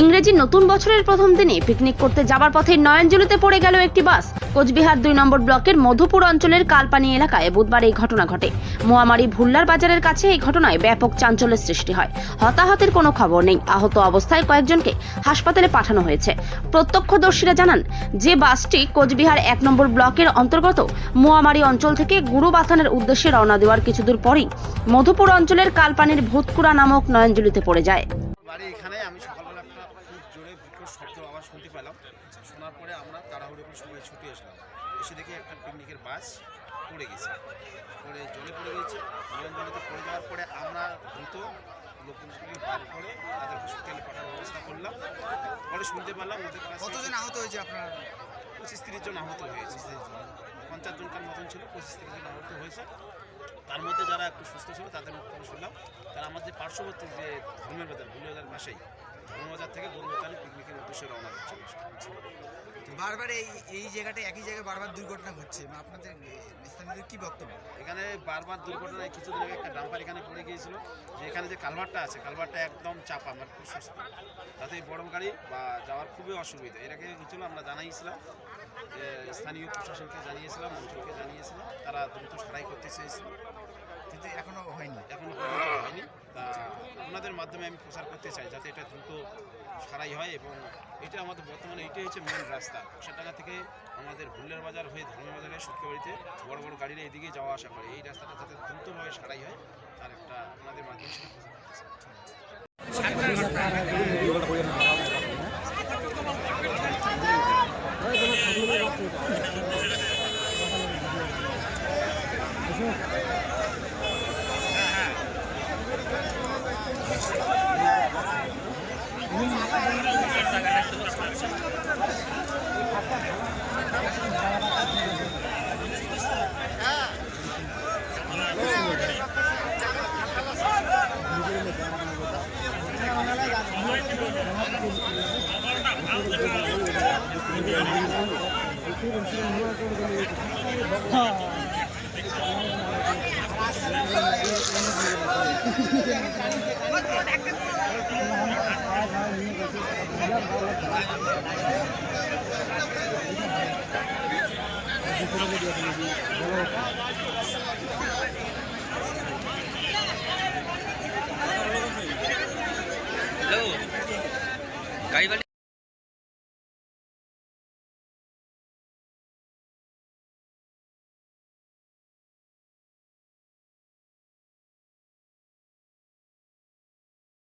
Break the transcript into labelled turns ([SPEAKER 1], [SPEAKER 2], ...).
[SPEAKER 1] ইংরেজি নতুন বছরের প্রথম দিনে পিকনিক করতে যাবার পথে নয়নজলিতে পড়ে গেল একটি বাস। কোচবিহার 2 নম্বর ব্লকের মধুপুর অঞ্চলের কালপানি এলাকায় বুধবার এই ঘটনা ঘটে। মোয়ামারি ভুল্লার বাজারের কাছে এই ঘটনায় ব্যাপক চাঞ্চল্যের সৃষ্টি হয়। হতাহতের কোনো খবর নেই। আহত অবস্থায় কয়েকজনকে হাসপাতালে পাঠানো হয়েছে। প্রত্যক্ষদর্শীরা জানান যে বাসটি কোচবিহার 1 নম্বর ব্লকের অন্তর্গত মোয়ামারি অঞ্চল থেকে গুরুবাথানের উদ্দেশ্যে রওনা দেওয়ার কিছুদূর পরেই মধুপুর অঞ্চলের কালপানির ভূতকুড়া নামক নয়নজলিতে পড়ে যায়।
[SPEAKER 2] বাড়ি এখানে আমি সকালবেলা একটা খুব জোরে বিকট শব্দ আওয়াজ শুনতে পেলাম। শোনার পরে আমরা তাড়াহুড়ো করে সবাই ছুটে আসলাম। এসে দেখি একটা পিকনিকের বাস পড়ে গেছে, পড়ে জলে পড়ে গেছে। জলেতে পড়ে যাওয়ার পরে আমরা দ্রুত লোকজনকে বার করে তাদের হসপিটালে পাঠানোর ব্যবস্থা করলাম। পরে শুনতে পেলাম ওদের কাছে
[SPEAKER 3] কতজন আহত হয়েছে? আপনার
[SPEAKER 2] 25-30 জন আহত হয়েছে। 50 জনকার মতন ছিল, 25-30 জন আহত হয়েছে। তার মধ্যে যারা একটু সুস্থ ছিল তাদের মুখ থেকে শুনলাম তারা আমাদের পার্শ্ববর্তী যে ধর্মের বাজার ভুলিয়াজার পাশেই ধর্মবাজার থেকে গরুবাথানে পিকনিকের উদ্দেশ্যে রওনা করছিল।
[SPEAKER 3] বারবার এই জায়গাটায় একই জায়গায় বারবার দুর্ঘটনা ঘটছে, আপনাদের স্থানীয়দের কি বক্তব্য?
[SPEAKER 2] এখানে বারবার দুর্ঘটনায় কিছুদিন আগে একটা ডাম্পার এখানে পড়ে গিয়েছিল, যে এখানে যে কালভারটা আছে কালভারটা একদম চাপা, আমার খুব সুস্থ, তাতে বড় গাড়ি বা যাওয়ার খুবই অসুবিধা। এর আগে হয়েছিল আমরা জানাইছিলাম, যে স্থানীয় প্রশাসনকে জানিয়েছিলাম, অঞ্চলকে জানিয়েছিলাম, তারা দ্রুত সারাই করতে চেয়েছিল,
[SPEAKER 3] কিন্তু এখনো হয়নি।
[SPEAKER 2] এখনো হয়নি। তা আপনাদের মাধ্যমে আমি প্রচার করতে চাই যাতে এটা দ্রুত সারাই হয়। এবং এটা আমাদের বর্তমানে এটাই হচ্ছে মেন রাস্তা। কোষাডাঙ্গা থেকে আমাদের ভুল্লার বাজার হয়ে ধর্মের বাজারে সত্যবাড়িতে বড় বড় গাড়িরা এদিকে যাওয়া আসা করে। এই রাস্তাটা যাতে দ্রুতভাবে সারাই হয় তার একটা আপনাদের মাধ্যমে সেটা
[SPEAKER 4] গাড়ি